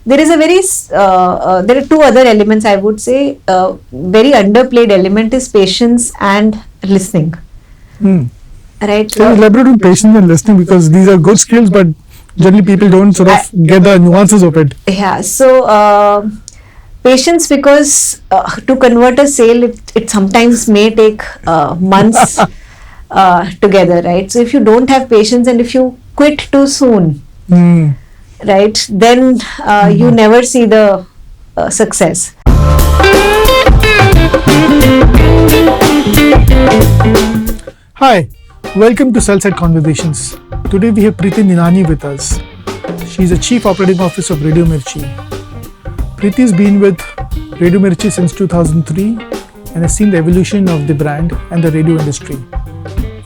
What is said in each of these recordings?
there is a there are two other elements I would say. Very underplayed element is patience and listening. Right. Can you elaborate on patience and listening, because these are good skills, but generally people don't sort of get the nuances of it. Yeah. So patience, because to convert a sale, it sometimes may take months together, right? So if you don't have patience and if you quit too soon, right, then you never see the success. Hi, welcome to Sell Side Conversations. Today we have Preeti Nihalani with us. She is the Chief Operating Officer of Radio Mirchi. Preeti has been with Radio Mirchi since 2003 and has seen the evolution of the brand and the radio industry.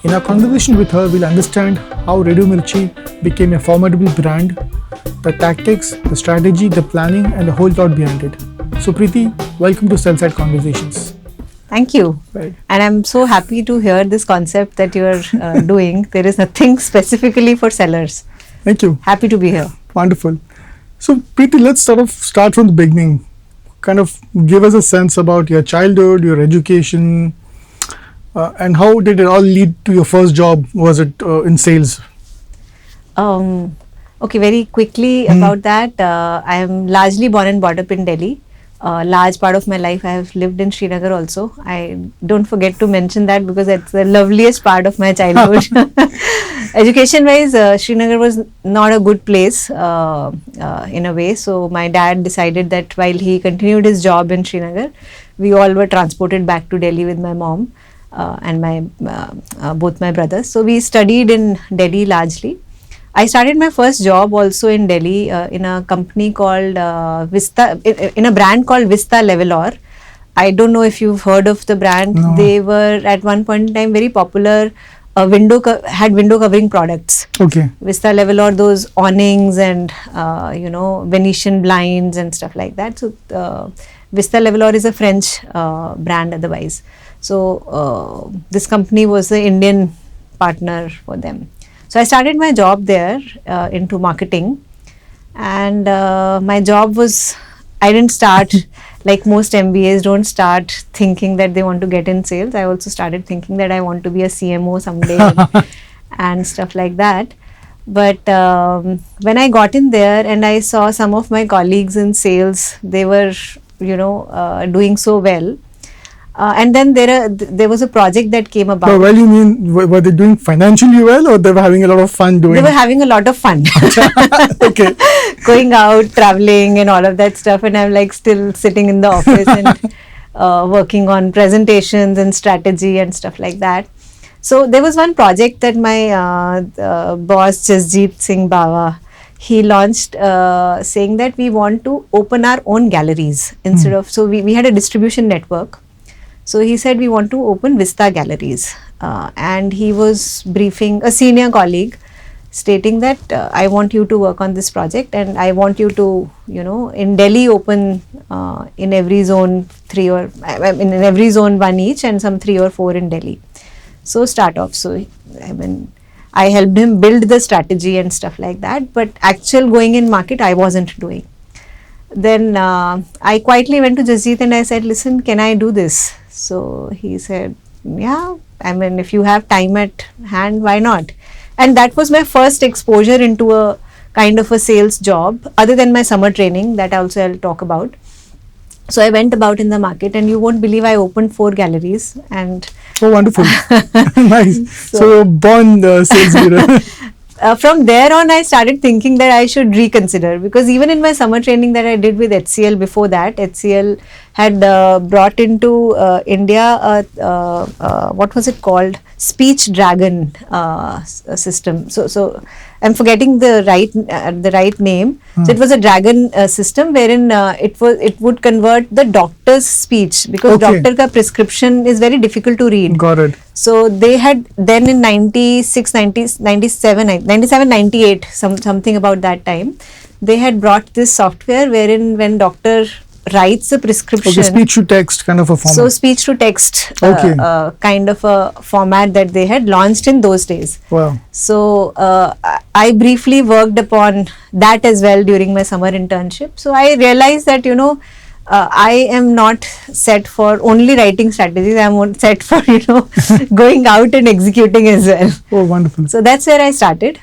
In our conversation with her, we'll understand how Radio Mirchi became a formidable brand, the tactics, the strategy, the planning, and the whole thought behind it. So Preeti, welcome to Sell Side Conversations. Thank you. Right. And I'm so happy to hear this concept that you're doing. There is nothing specifically for sellers. Thank you. Happy to be here. Wonderful. So Preeti, let's start from the beginning. Kind of give us a sense about your childhood, your education, and how did it all lead to your first job? Was it in sales? Okay, very quickly about that. I am largely born and brought up in Delhi. Large part of my life I have lived in Srinagar also. I don't forget to mention that because it's the loveliest part of my childhood. Education wise, Srinagar was not a good place in a way. So my dad decided that while he continued his job in Srinagar, we all were transported back to Delhi with my mom and my both my brothers. So we studied in Delhi largely. I started my first job also in Delhi in a company called Vista, in a brand called Vista Levelor. I don't know if you've heard of the brand. No. They were at one point in time very popular, had window covering products. Okay. Vista Levelor, those awnings and Venetian blinds and stuff like that. So Vista Levelor is a French brand otherwise. So this company was the Indian partner for them. So I started my job there into marketing, and my job was, I didn't start like most MBAs don't start thinking that they want to get in sales. I also started thinking that I want to be a CMO someday and stuff like that. But when I got in there and I saw some of my colleagues in sales, they were doing so well. And then there was a project that came about. Well, you mean, were they doing financially well, or they were having a lot of fun doing? They were having a lot of fun. Okay. Going out, traveling and all of that stuff. And I'm like still sitting in the office and working on presentations and strategy and stuff like that. So there was one project that my boss, Jasjeet Singh Bawa, he launched saying that we want to open our own galleries instead of, so we had a distribution network. So he said we want to open Vista galleries, and he was briefing a senior colleague stating that I want you to work on this project and I want you to, in Delhi open in every zone 3 or in every zone 1 each and some 3 or 4 in Delhi. So start off. So I helped him build the strategy and stuff like that, but actual going in market I wasn't doing. Then I quietly went to Jasjeet and I said, listen, can I do this? So he said, yeah, if you have time at hand, why not? And that was my first exposure into a kind of a sales job, other than my summer training that also I'll talk about. So I went about in the market and you won't believe I opened 4 galleries. And oh, wonderful. Nice. So born sales leader. From there on, I started thinking that I should reconsider, because even in my summer training that I did with HCL before that, HCL had brought into India what was it called? Speech Dragon system. So I'm forgetting the right name. So it was a dragon system wherein it would convert the doctor's speech, because doctor ka prescription is very difficult to read. Got it. So they had then in 96, 97, 98, something about that time, they had brought this software wherein when doctor writes a prescription. Okay, speech to text kind of a format. So speech to text Okay. kind of a format that they had launched in those days. Wow. So I briefly worked upon that as well during my summer internship. So I realized that, you know, I am not set for only writing strategies. I am set for, you know, going out and executing as well. Oh, wonderful. So that's where I started.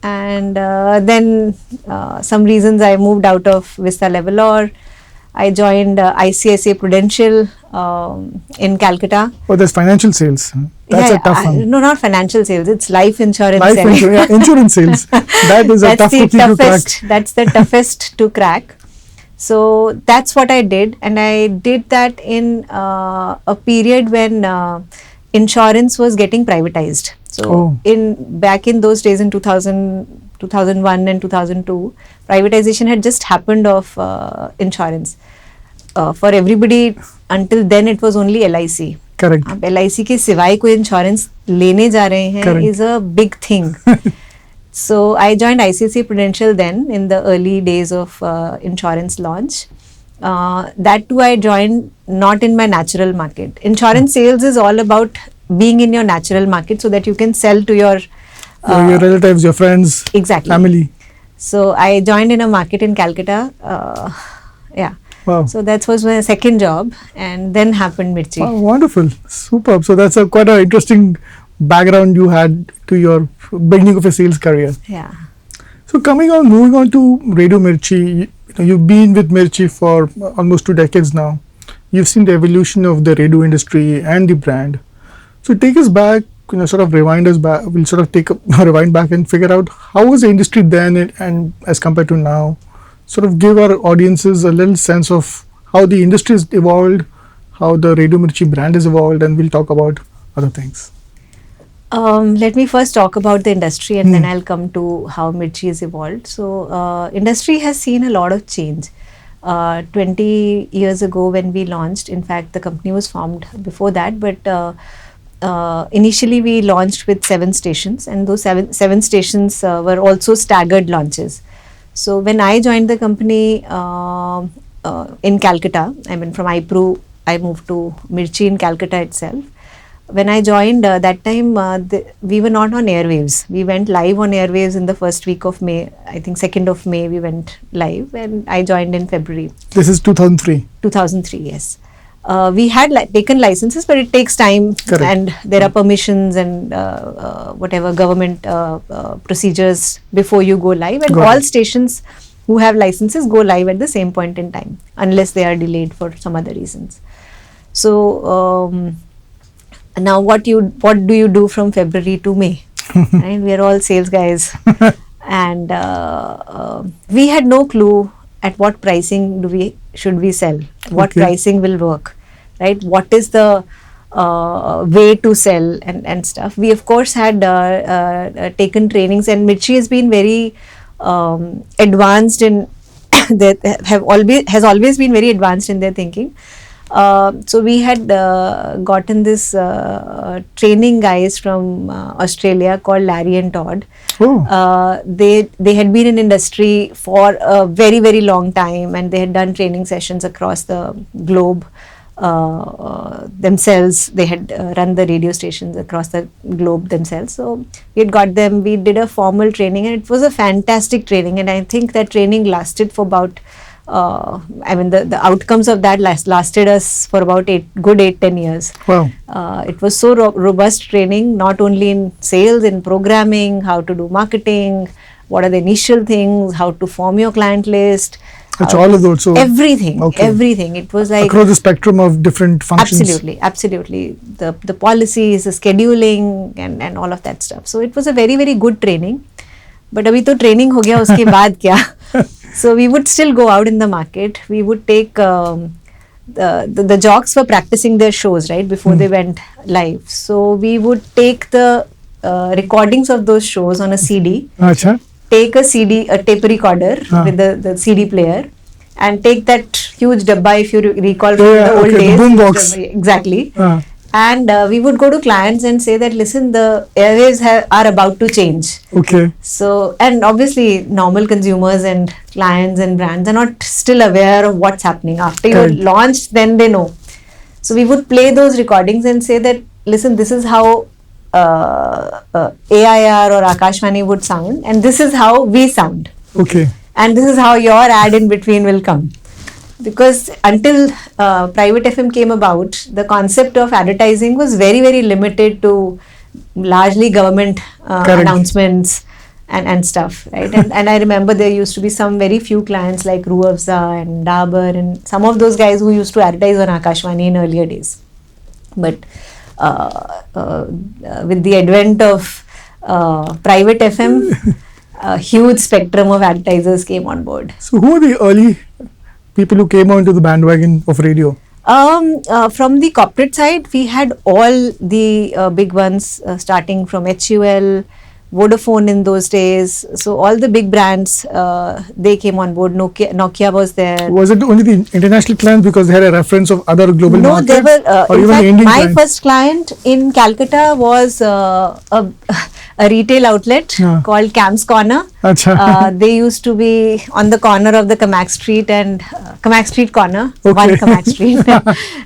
And then some reasons I moved out of Vista level, or I joined ICICI Prudential in Calcutta. Oh, there's financial sales. That's a tough one. No, not financial sales. It's life insurance. Life selling. insurance, yeah, insurance sales. That is a tough cookie to crack. That's the toughest to crack. So that's what I did, and I did that in a period when insurance was getting privatized. So back in those days in 2001 and 2002, privatization had just happened of insurance. For everybody, until then it was only LIC. Correct. अब LIC के सिवाय कोई insurance लेने जा रहे हैं is a big thing. So I joined ICICI Prudential then in the early days of insurance launch. That too I joined not in my natural market. Insurance sales is all about being in your natural market so that you can sell to your relatives, your friends, exactly, family. So I joined in a market in Calcutta. Yeah. Wow. So that was my second job, and then happened Mirchi. Wow, wonderful. Superb. So that's quite an interesting background you had to your beginning of a sales career. Yeah. So moving on to Radio Mirchi, you've been with Mirchi for almost 2 decades now. You've seen the evolution of the radio industry and the brand. So take us back, sort of rewind us back. We'll sort of take a rewind back and figure out how was the industry then and as compared to now. Sort of give our audiences a little sense of how the industry has evolved, how the Radio Mirchi brand has evolved, and we'll talk about other things. Let me first talk about the industry, and then I'll come to how Mirchi has evolved. So industry has seen a lot of change. 20 years ago when we launched, in fact the company was formed before that, but initially we launched with 7 stations, and those seven stations were also staggered launches. So when I joined the company in Calcutta, I mean from IPRU, I moved to Mirchi in Calcutta itself. When I joined that time, we were not on Airwaves. We went live on Airwaves in the first week of May. I think 2nd of May we went live, and I joined in February. This is 2003? 2003, yes. We had taken licenses, but it takes time. Correct. And there are permissions and whatever government procedures before you go live, and all stations who have licenses go live at the same point in time unless they are delayed for some other reasons. So now what do you do from February to May? Right? We are all sales guys, and we had no clue at what pricing should we sell, what pricing will work, right? What is the way to sell and stuff. We of course had taken trainings, and Mirchi has been very advanced in has always been very advanced in their thinking. So we had gotten this training guys from Australia called Larry and Todd. They had been in industry for a very, very long time, and they had done training sessions across the globe themselves. They had run the radio stations across the globe themselves. So we had got them, we did a formal training, and it was a fantastic training, and I think that training lasted for about I mean the outcomes of that lasted us for about 8-10 years. Wow. It was so robust training, not only in sales, in programming, how to do marketing, what are the initial things, how to form your client list. It's all of those. So everything. It was like across the spectrum of different functions. Absolutely. The policies, the scheduling, and all of that stuff. So it was a very, very good training. But abhi to training ho gaya, uske baad kya? So we would still go out in the market. We would take the jocks were practicing their shows right before they went live. So we would take the recordings of those shows on a CD. Achha. Take a tape recorder with the CD player, and take that huge dabba, if you recall from the old days. The boom box. Exactly. And we would go to clients and say that, listen, the airwaves are about to change. Okay. So, and obviously normal consumers and clients and brands are not still aware of what's happening. After you're launched, then they know. So we would play those recordings and say that, listen, this is how AIR or Akashvani would sound, and this is how we sound. Okay. And this is how your ad in between will come. Because until private FM came about, the concept of advertising was very, very limited to largely government announcements and stuff, right? And I remember there used to be some very few clients like Ruafza and Dabur and some of those guys who used to advertise on Akashvani in earlier days. But with the advent of private FM, a huge spectrum of advertisers came on board. So who are the early people who came onto the bandwagon of radio? From the corporate side, we had all the big ones, starting from HUL, Vodafone in those days. So all the big brands, they came on board. Nokia was there. Was it only the international clients because they had a reference of other global markets? No, they were. Or in even fact, Indian my clients? first client in Calcutta was a retail outlet called Cam's Corner. They used to be on the corner of the Kamak Street and Kamak Street corner, one Kamak Street.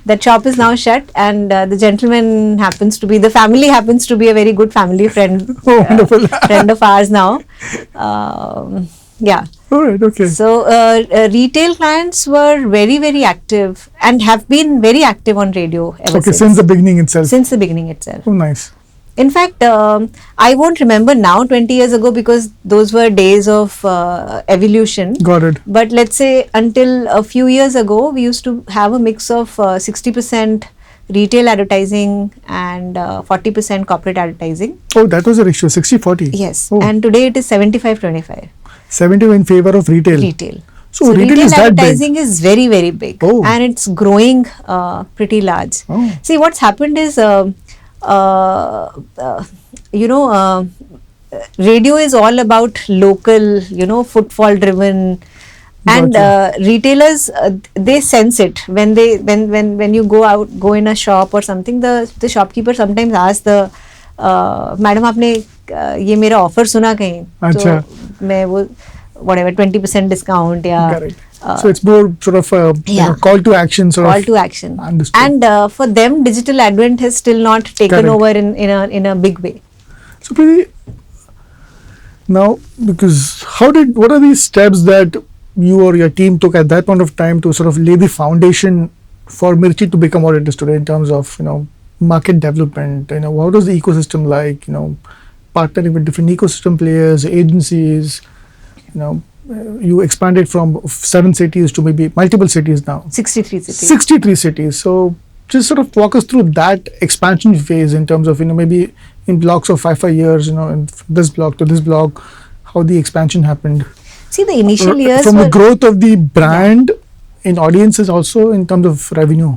That shop is now shut, and the gentleman happens to be, the family happens to be a very good family friend, friend of ours now. Yeah. All right, okay. So retail clients were very, very active and have been very active on radio ever since. Since the beginning itself. Since the beginning itself. Oh, nice. In fact, I won't remember now 20 years ago because those were days of evolution. Got it. But let's say until a few years ago, we used to have a mix of 60% retail advertising and 40% corporate advertising. Oh, that was a ratio, 60-40. Yes. Oh. And today it is 75-25. 70 in favor of retail. Retail. So retail is that advertising big? is very, very big. Oh. And it's growing pretty large. Oh. See, what's happened is, radio is all about local, footfall driven, and retailers, they sense it when you go in a shop or something. The shopkeeper sometimes asks the madam, आपने ये मेरा offer सुना कहीं? अच्छा. तो मैं वो whatever 20% discount या. Correct. So it's more sort of a call to action. Call to action. Understood. And for them, digital advent has still not taken over in a big way. So Preeti, now, because what are these steps that you or your team took at that point of time to sort of lay the foundation for Mirchi to become what it is today in terms of, market development? What was the ecosystem like? Partnering with different ecosystem players, agencies, you expanded from 7 cities to maybe multiple cities now. 63 cities. 63 cities. So just sort of walk us through that expansion phase in terms of, maybe in blocks of 5 years, in this block to this block, how the expansion happened. See, the initial years from the growth of the brand in audiences, also in terms of revenue.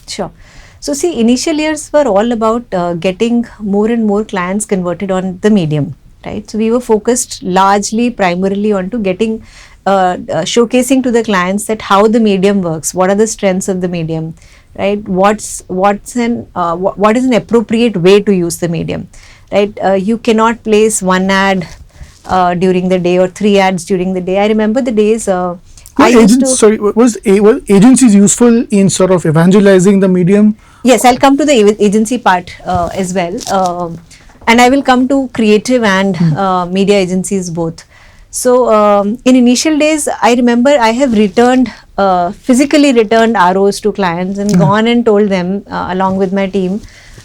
Sure. So see, initial years were all about getting more and more clients converted on the medium. Right, so we were focused primarily onto getting, showcasing to the clients that how the medium works, what are the strengths of the medium, right? What is an appropriate way to use the medium, right? You cannot place one ad during the day or 3 ads during the day. I remember the days. Was agencies useful in sort of evangelizing the medium? Yes, I'll come to the agency part as well. And I will come to creative and media agencies both. So in initial days, I remember I have physically returned ROs to clients and gone and told them along with my team.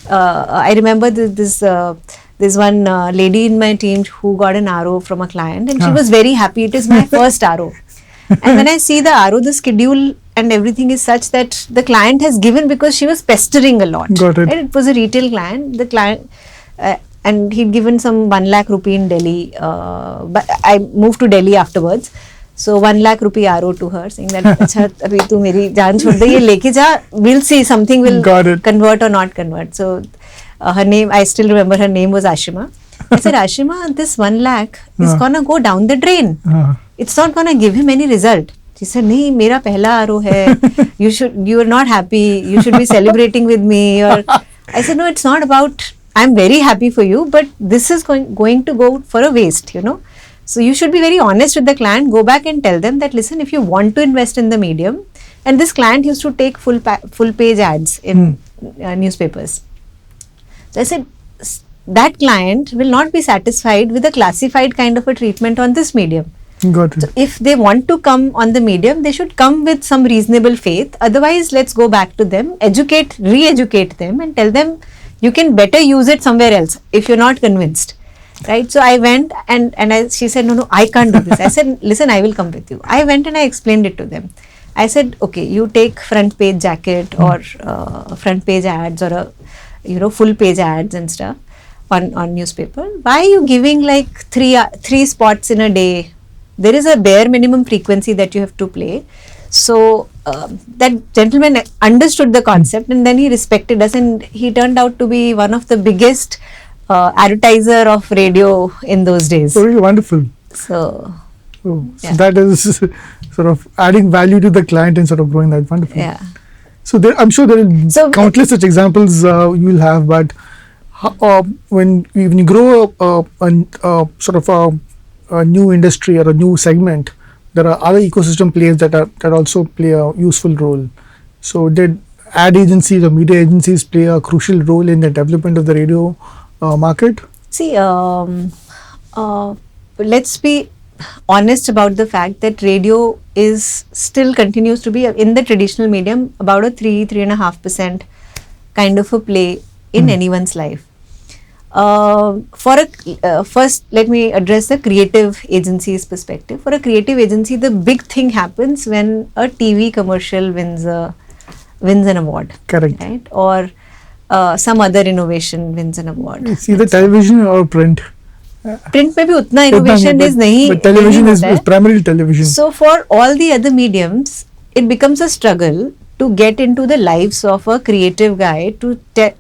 I remember this one lady in my team who got an RO from a client, and she was very happy. It is my first RO. And when I see the RO, the schedule and everything is such that the client has given because she was pestering a lot. Got it. Right? It was a retail client. The client. And he'd given some 1 lakh rupee in Delhi, but I moved to Delhi afterwards. So 1 lakh rupee RO to her, saying that, "Acha, abhi tu meri jaan chhod de, ye leke ja. We'll see, something will convert or not convert." So her name, I still remember her name was Ashima. I said, "Ashima, this 1 lakh is gonna go down the drain. It's not gonna give him any result." She said, "नहीं, मेरा पहला RO है. You are not happy. You should be celebrating with me." Or I said, "No, it's not about. I'm very happy for you, but this is going to go for a waste. So you should be very honest with the client. Go back and tell them that, listen, if you want to invest in the medium, and this client used to take full page ads in newspapers. So I said, that client will not be satisfied with a classified kind of a treatment on this medium." Got it. So if they want to come on the medium, they should come with some reasonable faith. Otherwise, let's go back to them, re-educate them, and tell them you can better use it somewhere else if you're not convinced. Right? So I went and she said, no, I can't do this. I said, listen, I will come with you. I went and I explained it to them. I said, okay, you take front page jacket or front page ads or full page ads and stuff on newspaper. Why are you giving like three spots in a day? There is a bare minimum frequency that you have to play. So that gentleman understood the concept, and then he respected us, and he turned out to be one of the biggest advertiser of radio in those days. Oh, really wonderful. So that is sort of adding value to the client and sort of growing that. Wonderful. Yeah. So I'm sure there are countless such examples you will have, but when you grow sort of a new industry or a new segment, there are other ecosystem players that also play a useful role. So did ad agencies or media agencies play a crucial role in the development of the radio market? See, let's be honest about the fact that radio still continues to be in the traditional medium about a 3.5% kind of a play in anyone's life. First, let me address the creative agency's perspective. For a creative agency, the big thing happens when a TV commercial wins an award. Correct. Right? Or some other innovation wins an award. It's either television or print. Print में भी उतना innovation is नहीं. But television is primarily television. So for all the other mediums, it becomes a struggle to get into the lives of a creative guy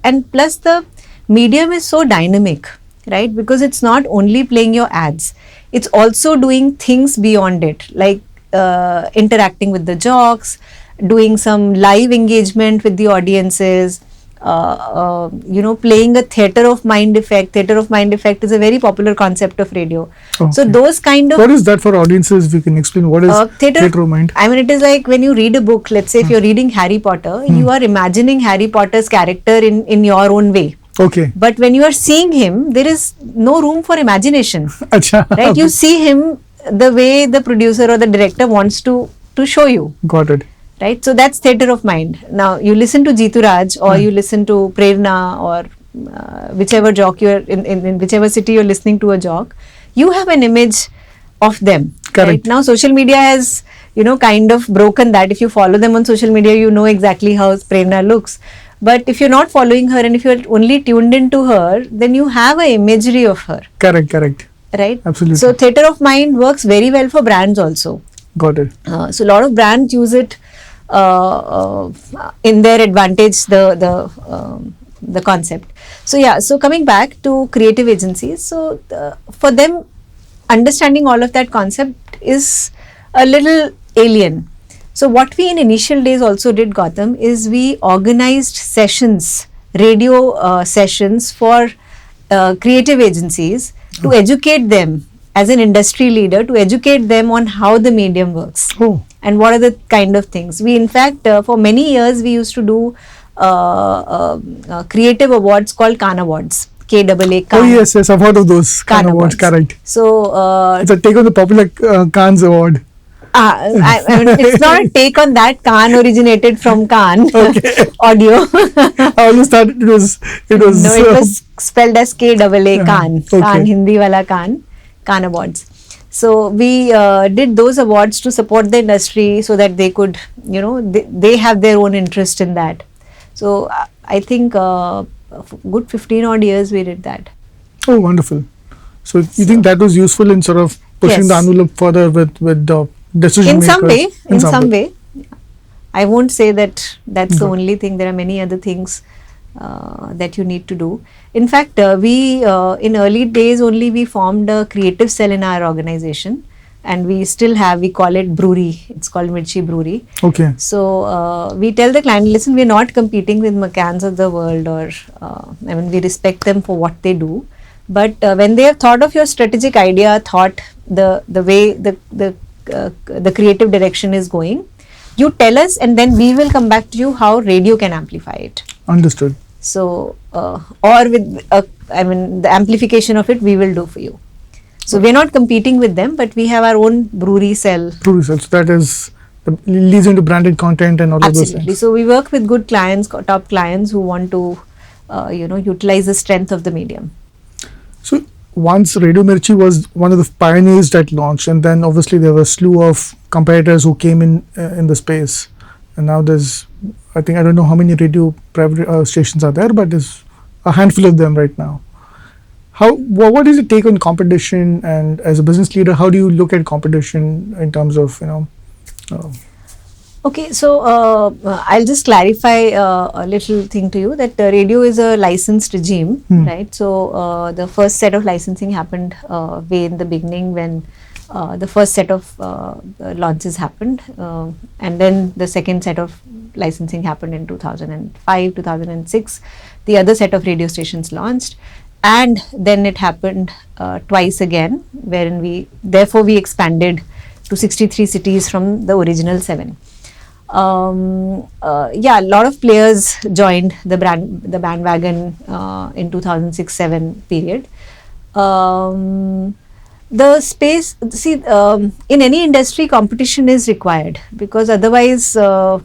and plus the medium is so dynamic, right? Because it's not only playing your ads, it's also doing things beyond it, like interacting with the jocks, doing some live engagement with the audiences, playing a theatre of mind effect. Theatre of mind effect is a very popular concept of radio. Okay. So those kind of... What is that for audiences? If you can explain, what is theatre of mind? I mean, it is like when you read a book, let's say if you're reading Harry Potter, you are imagining Harry Potter's character in your own way. Okay. But when you are seeing him, there is no room for imagination. Achha, right? okay. You see him the way the producer or the director wants to show you. Got it. Right? So that's theatre of mind. Now, you listen to Jeetu Raj or you listen to Prerna or whichever jock you're in whichever city you're listening to a jock, you have an image of them. Correct. Right? Now, social media has, kind of broken that. If you follow them on social media, you know exactly how Prerna looks. But if you're not following her and if you're only tuned into her, then you have an imagery of her. Correct. Right? Absolutely. So theatre of mind works very well for brands also. Got it. So a lot of brands use it in their advantage, the concept. So yeah, so coming back to creative agencies, so for them, understanding all of that concept is a little alien. So what we in initial days also did, Gautam, is we organized sessions, radio sessions for creative agencies to educate them as an industry leader, to educate them on how the medium works and what are the kind of things. We in fact, for many years, we used to do creative awards called Kaan Awards. K-AA-Kaan. Oh yes, I've heard of those Kaan Awards, correct. So it's a take on the popular Kaan's award. I mean, it's not a take on that. Kaan originated from Kaan audio. I always thought it was. No, it was spelled as K-AA-Kaan. Kaan, Hindi wala Kaan. Kaan Awards. So we did those awards to support the industry so that they could, they have their own interest in that. So I think good 15 odd years we did that. Oh, wonderful. So you think that was useful in sort of pushing the envelope further with the decision makers? In some way. I won't say that that's the only thing. There are many other things that you need to do. In fact, we in early days only we formed a creative cell in our organization and we still have, we call it brewery. It's called Mirchi Brewery. Okay. So we tell the client, listen, we're not competing with McCann's of the world, or I mean, we respect them for what they do. But when they have thought of your strategic idea, thought the way the creative direction is going, you tell us, and then we will come back to you how radio can amplify it. Understood. So, or with, I mean, the amplification of it, we will do for you. So, we're not competing with them, but we have our own brewery cell. Brewery cell. So that is leads into branded content and all of those Absolutely. things. So, we work with good clients, top clients who want to, utilize the strength of the medium. So once Radio Mirchi was one of the pioneers that launched, and then obviously there were a slew of competitors who came in the space, and now there's, I think, I don't know how many radio private stations are there, but there's a handful of them right now. What is your take on competition, and as a business leader, how do you look at competition in terms of Okay, so I'll just clarify a little thing to you, that radio is a licensed regime, right? So the first set of licensing happened way in the beginning, when the first set of launches happened, and then the second set of licensing happened in 2005, 2006. The other set of radio stations launched, and then it happened twice again, wherein we expanded to 63 cities from the original 7. A lot of players joined the bandwagon in 2006-7 period. The space, see, in any industry, competition is required, because otherwise, no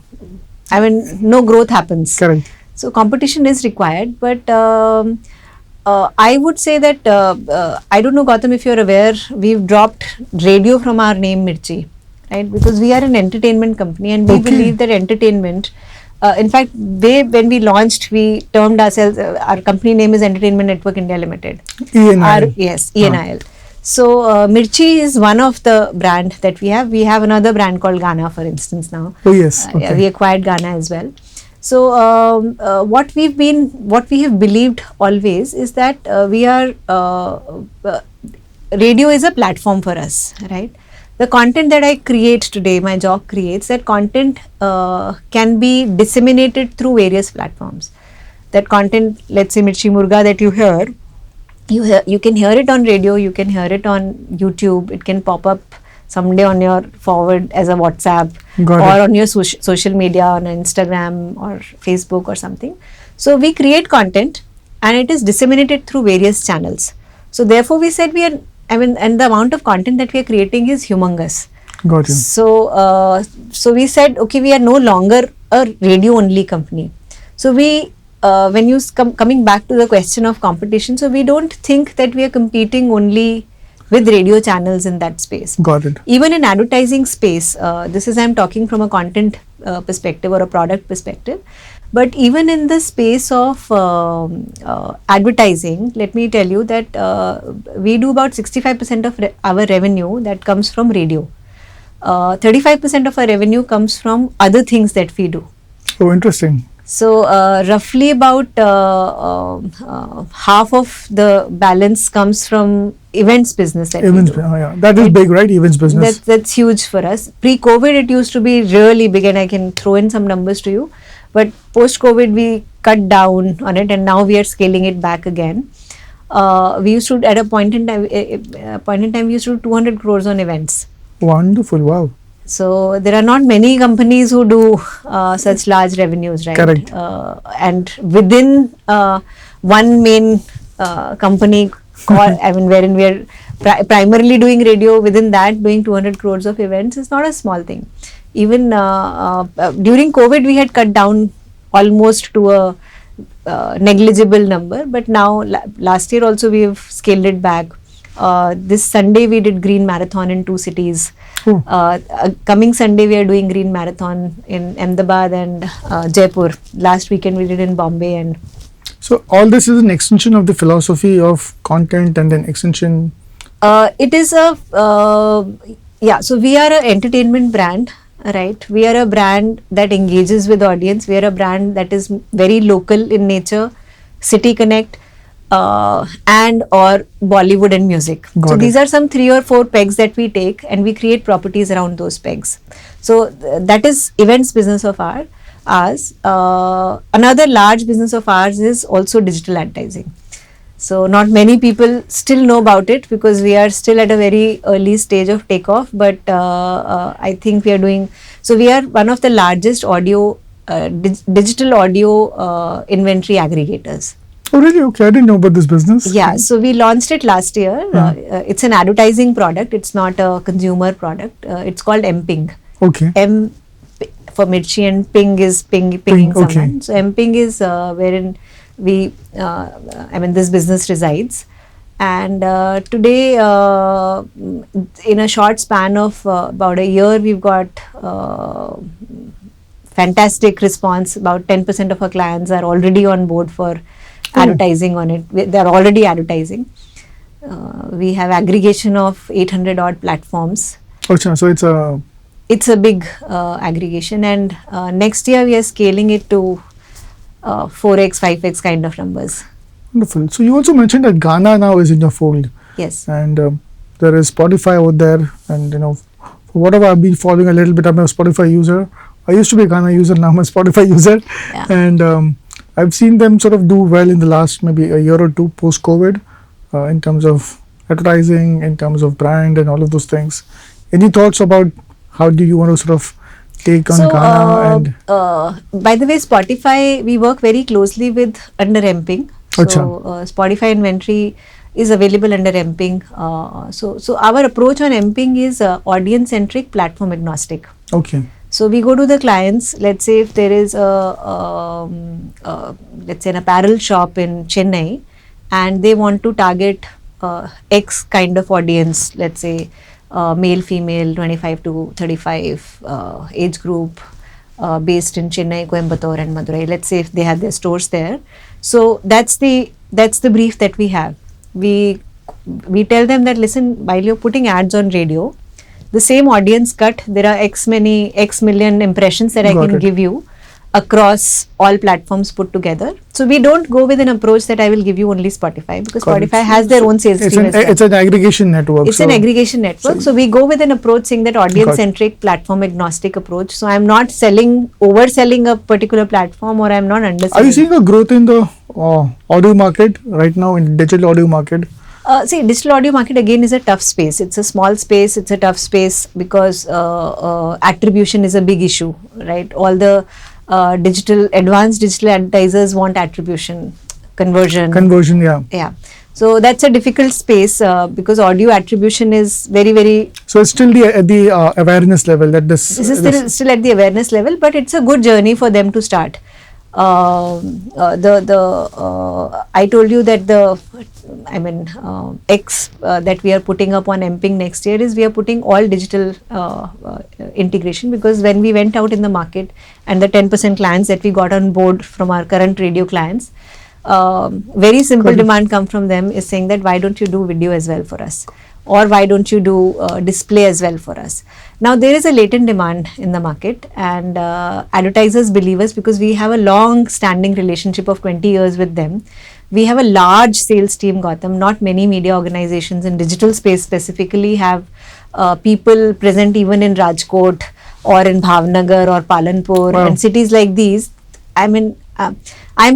growth happens. Correct. So competition is required, but I would say that I don't know, Gautam, if you're aware, we've dropped radio from our name, Mirchi. Right, because we are an entertainment company, and we believe that entertainment, in fact, when we launched, we termed ourselves, our company name is Entertainment Network India Limited. ENIL. Yes, ENIL. So Mirchi is one of the brand that we have. We have another brand called Ghana, for instance, now. Oh yes. Okay. We acquired Ghana as well. So what we have believed always is that radio is a platform for us, right? The content that I create today, my job creates, that content can be disseminated through various platforms. That content, let's say Mirchi Murga that you hear, you can hear it on radio, you can hear it on YouTube, it can pop up someday on your forward as a WhatsApp, or on your social media, on Instagram or Facebook or something. So we create content, and it is disseminated through various channels. So therefore we said and the amount of content that we are creating is humongous. Got you. So we said, okay, we are no longer a radio only company. So we, when you coming back to the question of competition, so we don't think that we are competing only with radio channels in that space. Got it. Even in advertising space, I'm talking from a content perspective or a product perspective. But even in the space of advertising, let me tell you that we do about 65% of our revenue that comes from radio. 35% of our revenue comes from other things that we do. Oh, interesting. So roughly about half of the balance comes from events business. That is big, right? Events business. That's huge for us. Pre-COVID, it used to be really big, and I can throw in some numbers to you. But post-COVID, we cut down on it, and now we are scaling it back again. We used to, at a point in time, we used to do 200 crores on events. Wonderful! Wow. So there are not many companies who do such large revenues, right? Correct. And within one main company, wherein we are primarily doing radio, within that doing 200 crores of events is not a small thing. Even during COVID, we had cut down almost to a negligible number, but now last year also we have scaled it back. This Sunday we did Green Marathon in 2 cities. Coming Sunday we are doing Green Marathon in Ahmedabad and Jaipur. Last weekend we did in Bombay. And so all this is an extension of the philosophy of content, and then extension. It is a so we are an entertainment brand. Right, we are a brand that engages with audience. We are a brand that is very local in nature, city connect. and or Bollywood and music. Got So it. these are some 3 or 4 pegs that we take, and we create properties around those pegs. So that is events business of ours. Another large business of ours is also digital advertising. So not many people still know about it because we are still at a very early stage of takeoff. But I think we are doing. So we are one of the largest audio digital audio inventory aggregators. Oh, really? Okay, I didn't know about this business. Yeah, so we launched it last year. It's an advertising product. It's not a consumer product. It's called MPing. Okay. M for Mirchi and Ping is pinging okay. someone. So MPing is wherein we, this business resides. And today, in a short span of about a year, we've got fantastic response. About 10% of our clients are already on board for advertising on it. They're already advertising. We have aggregation of 800 odd platforms. Okay, so it's a big aggregation, and next year we are scaling it to 4x, 5x kind of numbers. Wonderful. So you also mentioned that Ghana now is in your fold. Yes. And there is Spotify out there, and for whatever I've been following a little bit, I'm a Spotify user. I used to be a Ghana user, now I'm a Spotify user. Yeah. And I've seen them sort of do well in the last maybe a year or two post-COVID in terms of advertising, in terms of brand and all of those things. Any thoughts about how do you want to sort of take on Ghana? And by the way, Spotify, we work very closely with under MPing. So Spotify inventory is available under MPing. So our approach on MPing is audience-centric, platform agnostic. Okay. So we go to the clients. Let's say if there is let's say an apparel shop in Chennai, and they want to target X kind of audience, let's say male, female, 25 to 35 age group, based in Chennai, Coimbatore, and Madurai. Let's say if they have their stores there. So that's the brief that we have. We tell them that, listen, while you're putting ads on radio, the same audience cut, there are X million impressions that I can give you across all platforms put together. So we don't go with an approach that I will give you only Spotify, because Spotify has their own sales team as well. It's an aggregation network. It's an aggregation network. So we go with an approach saying that audience-centric, platform-agnostic approach. So I'm not overselling a particular platform, or I'm not underselling. Are you seeing a growth in the audio market right now, in digital audio market? See, digital audio market again is a tough space. It's a small space. It's a tough space because attribution is a big issue, right? All the advanced digital advertisers want attribution, conversion. Conversion, yeah. Yeah. So that's a difficult space because audio attribution is very, very. So it's still at the awareness level that this. This is still at the awareness level, but it's a good journey for them to start. I told you that X that we are putting up on MPing next year is we are putting all digital integration, because when we went out in the market and the 10% clients that we got on board from our current radio clients, very simple demand come from them is saying that, why don't you do video as well for us? Or why don't you do display as well for us? Now there is a latent demand in the market, and advertisers believe us because we have a long standing relationship of 20 years with them. We have a large sales team, Gautam. Not many media organizations in digital space specifically have people present even in Rajkot or in Bhavnagar or Palanpur and cities like these. I am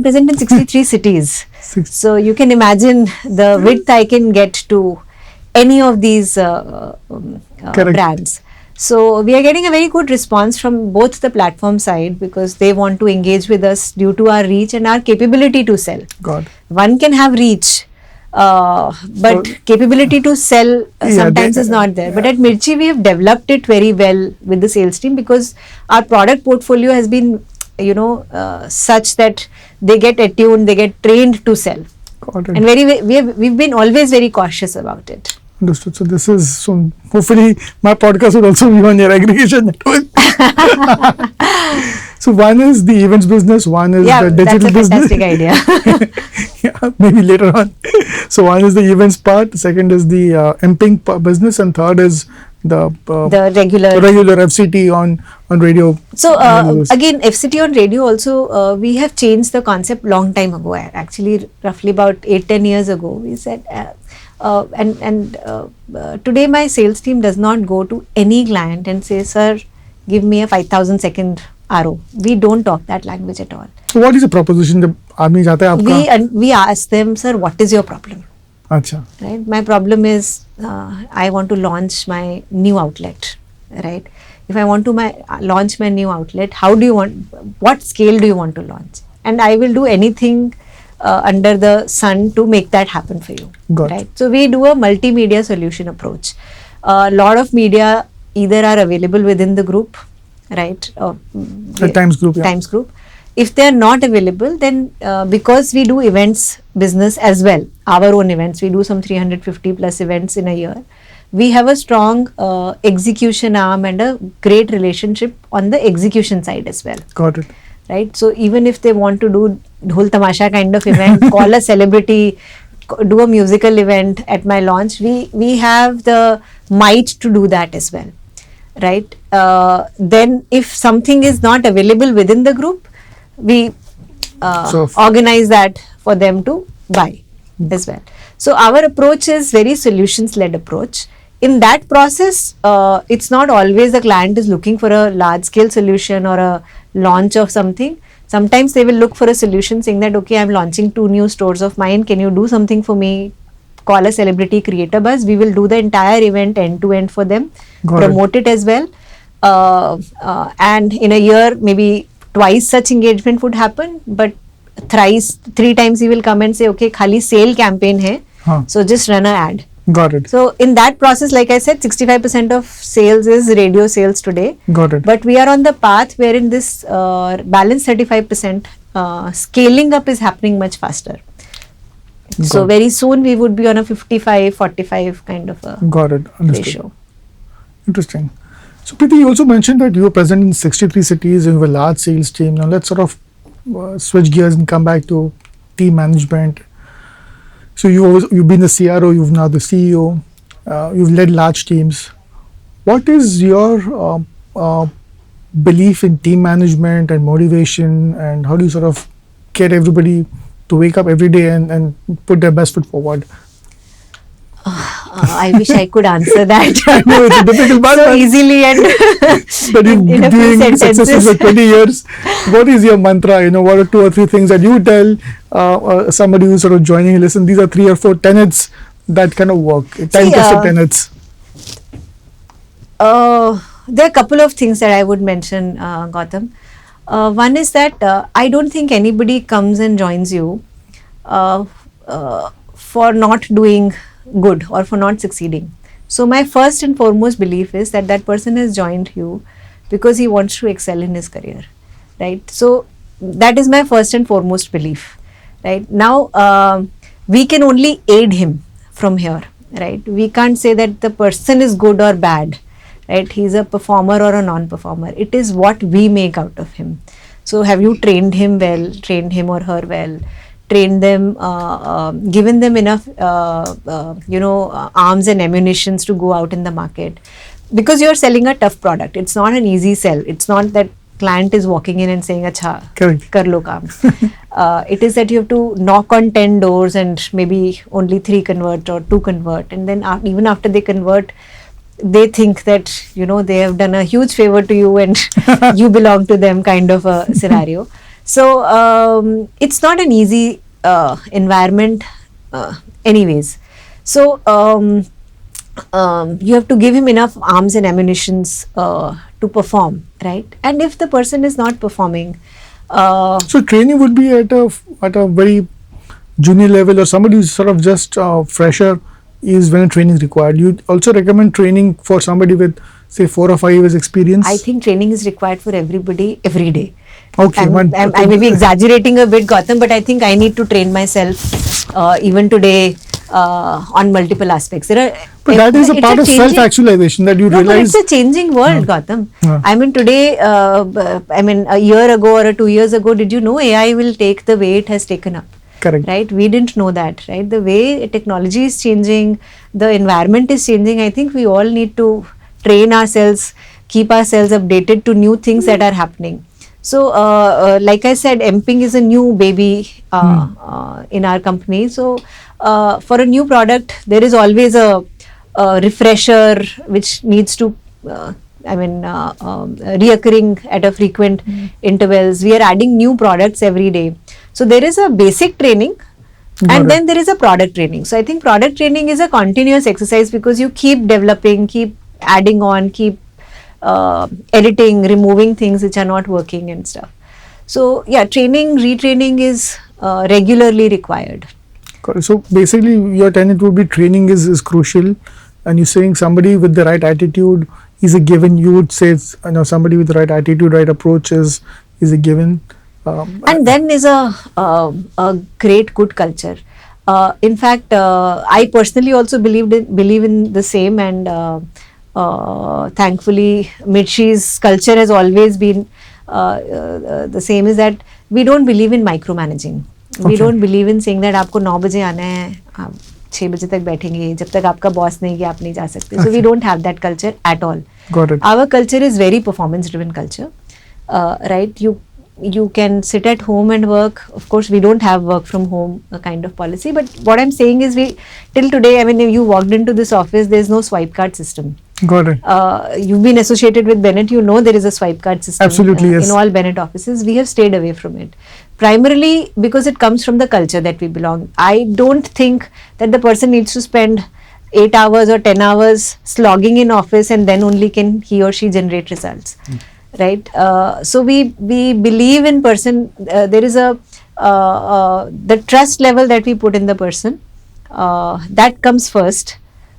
present in 63 cities. So you can imagine the width I can get to any of these brands. So we are getting a very good response from both the platform side, because they want to engage with us due to our reach and our capability to sell. One can have reach, but capability to sell sometimes is not there. But at Mirchi we have developed it very well with the sales team, because our product portfolio has been such that they get attuned, they get trained to sell. And we've been always very cautious about it. Understood. So hopefully my podcast will also be on your aggregation network. So one is the events business, one is the digital business. That's a fantastic idea. Maybe later on. So one is the events part, second is the MPing business, and third is the regular FCT on radio. So again, FCT on radio also, we have changed the concept long time ago. Actually, roughly about 8-10 years ago, we said, today my sales team does not go to any client and say, "Sir, give me a 5,000 second RO." We don't talk that language at all. So what is the proposition? जब आदमी जाता है आपका? We ask them, "Sir, what is your problem?" अच्छा. Right. My problem is I want to launch my new outlet. Right. If I want to launch my new outlet, what scale do you want to launch? And I will do anything under the sun to make that happen for you. Got right. So we do a multimedia solution approach. A lot of media either are available within the group, right? Times Group. Yeah. Times Group. If they are not available, then because we do events business as well, our own events, we do some 350 plus events in a year. We have a strong execution arm and a great relationship on the execution side as well. Got it. Right. So even if they want to do Dhol Tamasha kind of event, call a celebrity, do a musical event at my launch, we have the might to do that as well. Right. Then if something is not available within the group, we organize that for them to buy as well. So our approach is very solutions-led approach. In that process, it's not always the client is looking for a large-scale solution or a launch of something. Sometimes they will look for a solution saying that, okay, I'm launching 2 new stores of mine. Can you do something for me? Call a celebrity, create a buzz. We will do the entire event end-to-end for them, promote it as well. And in a year, maybe twice such engagement would happen, but 3 times he will come and say, okay, khali sale campaign hai, so just run an ad. Got it. So in that process, like I said, 65% of sales is radio sales today. Got it. But we are on the path wherein this balance 35% scaling up is happening much faster. So very soon we would be on a 55-45 kind of a ratio. Interesting. So Preeti, you also mentioned that you were present in 63 cities and you have a large sales team. Now let's sort of switch gears and come back to team management. So you've been the CRO, you've now the CEO, you've led large teams. What is your belief in team management and motivation, and how do you sort of get everybody to wake up every day and put their best foot forward? I wish I could answer that. I know it's a difficult part. So easily and but you've been doing successes for 20 years. What is your mantra? You know, what are 2 or 3 things that you tell somebody who's sort of joining? Listen, these are 3 or 4 tenets that kind of work. Time-tested tenets. There are a couple of things that I would mention, Gautam. One is that I don't think anybody comes and joins you for not doing good or for not succeeding. So my first and foremost belief is that that person has joined you because he wants to excel in his career, right? So that is my first and foremost belief, right? Now we can only aid him from here, right? We can't say that the person is good or bad, right? He's a performer or a non-performer. It is what we make out of him. So have you trained him well, trained him or her well, trained them, given them enough, arms and ammunitions to go out in the market? Because you're selling a tough product. It's not an easy sell. It's not that client is walking in and saying, "Acha, kar lo kaam." It is that you have to knock on 10 doors and maybe only 3 convert or 2 convert. And then even after they convert, they think that, they have done a huge favor to you and you belong to them, kind of a scenario. So it's not an easy environment anyways. So you have to give him enough arms and ammunitions to perform, right? And if the person is not performing, so training would be at a very junior level, or somebody who's sort of just fresher is when a training is required. You also recommend training for somebody with, say, 4 or 5 years experience? I think training is required for everybody every day. Okay. I may be exaggerating a bit, Gautam, but I think I need to train myself even today on multiple aspects. But that is a part of self-actualization that you realize. But it's a changing world, Gautam. I mean, today, a year ago or 2 years ago, did you know AI will take the way it has taken up? Correct. Right? We didn't know that, right? The way technology is changing, the environment is changing. I think we all need to train ourselves, keep ourselves updated to new things that are happening. So, like I said, MPing is a new baby in our company. So, for a new product, there is always a refresher which needs to, reoccurring at a frequent intervals. We are adding new products every day. So, there is a basic training. And then there is a product training. So I think product training is a continuous exercise because you keep developing, keep adding on, keep editing, removing things which are not working and stuff. So yeah, training, retraining is regularly required. So basically your tenet would be training is crucial, and you're saying somebody with the right attitude is a given. You would say somebody with the right attitude, right approach is a given. And then is a great good culture. In fact, I personally also believe in the same, and thankfully Mirchi's culture has always been the same, is that we don't believe in micromanaging. We don't believe in saying that आपको 9 बजे आना है, आप 6 बजे तक बैठेंगे, जब तक आपका बॉस नहीं कि आप नहीं जा सकते. So we don't have that culture at all. Got it. Our culture is very performance driven culture, right? You can sit at home and work. Of course, we don't have work from home kind of policy. But what I'm saying is, till today, if you walked into this office, there's no swipe card system. Got it. You've been associated with Bennett. You know there is a swipe card system. Absolutely, yes. In all Bennett offices. We have stayed away from it. Primarily because it comes from the culture that we belong. I don't think that the person needs to spend 8 hours or 10 hours slogging in office and then only can he or she generate results. Right, so we believe in person. There is the trust level that we put in the person, that comes first.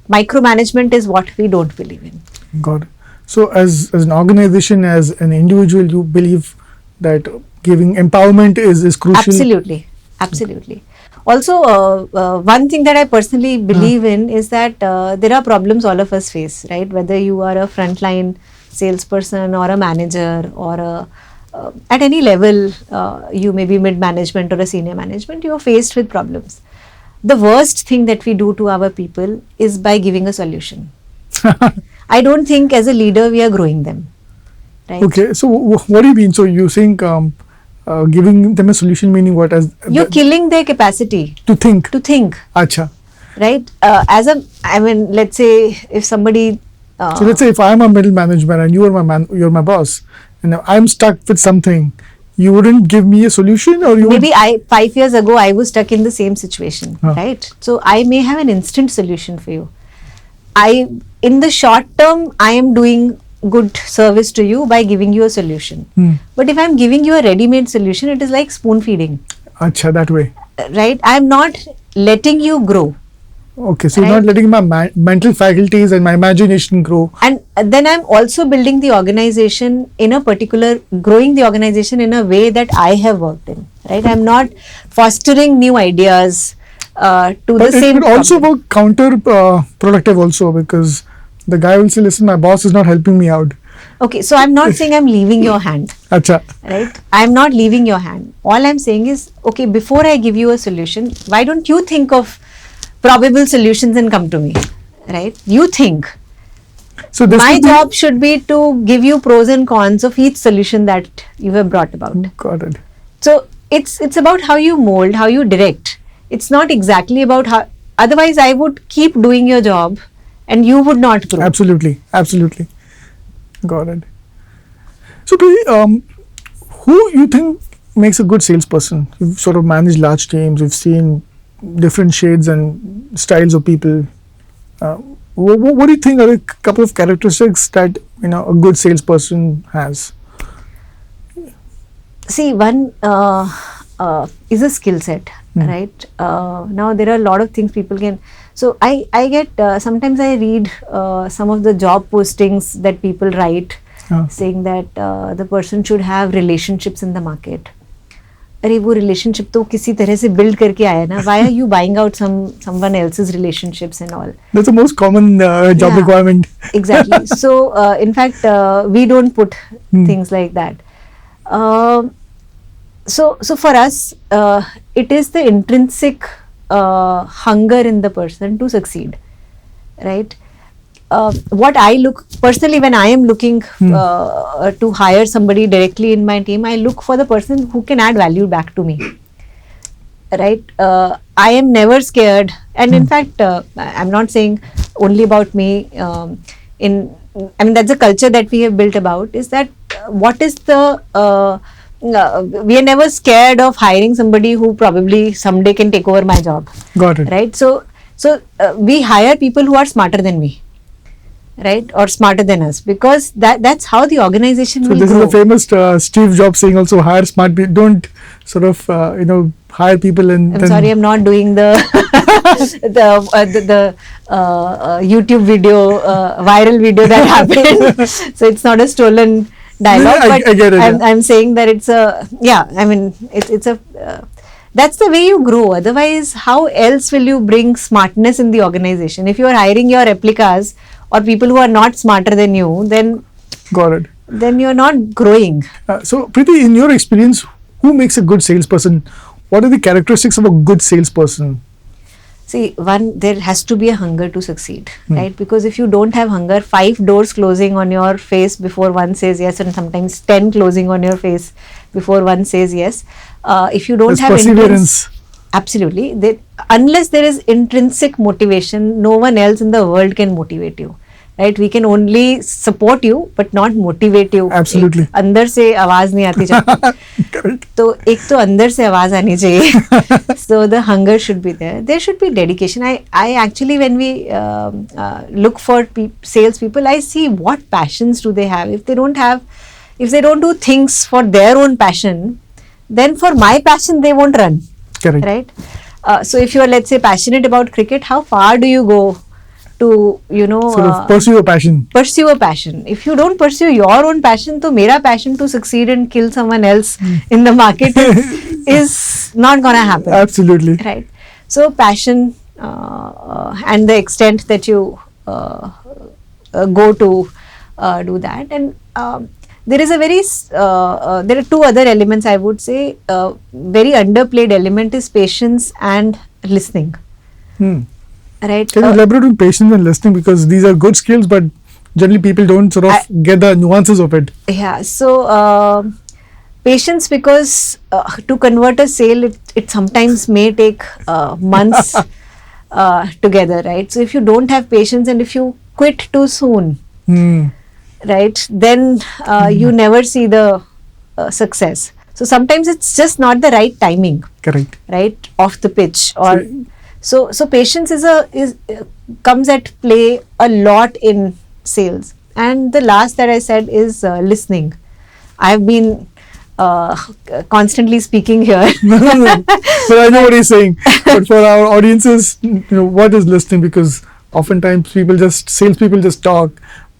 Micromanagement is what we don't believe in. Got it. So as an organization, as an individual, you believe that giving empowerment is crucial. Absolutely. Also, one thing that I personally believe in is that there are problems all of us face, right? Whether you are a frontline salesperson or a manager or at any level, you may be mid-management or a senior management, you are faced with problems. The worst thing that we do to our people is by giving a solution. I don't think as a leader we are growing them. Right? Okay, so what do you mean? So you think giving them a solution, meaning what? As you're killing their capacity to think. Acha. Right? Let's say if somebody so let's say if I'm a middle management and you're my boss, and I'm stuck with something, you wouldn't give me a solution, or you maybe 5 years ago I was stuck in the same situation, right? So I may have an instant solution for you. In the short term, I am doing good service to you by giving you a solution. But if I'm giving you a ready-made solution, it is like spoon feeding. Acha, that way. Right? I'm not letting you grow. Okay, so you're not letting my mental faculties and my imagination grow. And then I'm also building the organization growing the organization in a way that I have worked in, right? I'm not fostering new ideas to the same. It could also work counterproductive also, because the guy will say, listen, my boss is not helping me out. Okay, so I'm not saying I'm leaving your hand. Acha. Right? I'm not leaving your hand. All I'm saying is, okay, before I give you a solution, why don't you think of probable solutions and come to me, right? You think. So my job should be to give you pros and cons of each solution that you have brought about. Got it. So it's about how you mold, how you direct. It's not exactly about how. Otherwise, I would keep doing your job, and you would not grow. Absolutely. Got it. So, Preeti, who you think makes a good salesperson? You've sort of managed large teams. You've seen different shades and styles of people. What do you think are a couple of characteristics that a good salesperson has? See, one is a skill set, right? Now there are a lot of things people can. So I get sometimes I read some of the job postings that people write, saying that the person should have relationships in the market. अरे वो relationship तो किसी तरह से build करके आया ना. Why are you buying out someone else's relationships and all? That's the most common job requirement. Exactly. So in fact, we don't put things like that. So for us, it is the intrinsic hunger in the person to succeed, right? what I look personally when I am looking to hire somebody directly in my team, I look for the person who can add value back to me. Right? I am never scared, and in fact, I'm not saying only about me. I mean, that's a culture that we have built about. Is that what is the we are never scared of hiring somebody who probably someday can take over my job. Got it. Right? So we hire people who are smarter than me. Right, or smarter than us, because that's how the organization will So this grow. is the famous Steve Jobs saying also, hire smart people, don't sort of hire people and I'm sorry, I'm not doing the the YouTube video, viral video that happened. So it's not a stolen dialogue, but I get it, I'm saying that it's a, I mean, it's a that's the way you grow. Otherwise, how else will you bring smartness in the organization? If you are hiring your replicas or people who are not smarter than you, then got it. Then you're not growing. So Preeti, in your experience, who makes a good salesperson? What are the characteristics of a good salesperson? See, one, there has to be a hunger to succeed, right? Because if you don't have hunger, 5 doors closing on your face before one says yes, and sometimes 10 closing on your face before one says yes. If you don't have perseverance. Absolutely. Unless there is intrinsic motivation, no one else in the world can motivate you. Right? We can only support you, but not motivate you. Absolutely. अंदर से आवाज नहीं आती जब तो एक तो अंदर से आवाज आनी चाहिए. So the hunger should be there. There should be dedication. I actually, when we look for sales people, I see what passions do they have. If they don't do things for their own passion, then for my passion they won't run. Correct. Right? So if you are, let's say, passionate about cricket, how far do you go to, sort of pursue a passion? Pursue a passion. If you don't pursue your own passion, तो मेरा passion to succeed and kill someone else in the market is not gonna happen. Absolutely. Right. So passion and the extent that you go to do that, and there is a very there are 2 other elements I would say. Very underplayed element is patience and listening. Right. Can you elaborate on patience and listening, because these are good skills, but generally people don't sort of get the nuances of it. Yeah. So patience, because to convert a sale, it sometimes may take months together, right? So if you don't have patience and if you quit too soon, right, then you never see the success. So sometimes it's just not the right timing. Correct. Right, off the pitch, or so patience comes at play a lot in sales. And the last that I said is listening. I've been constantly speaking here. No. So I know what he's saying, but for our audiences, what is listening? Because oftentimes salespeople just talk,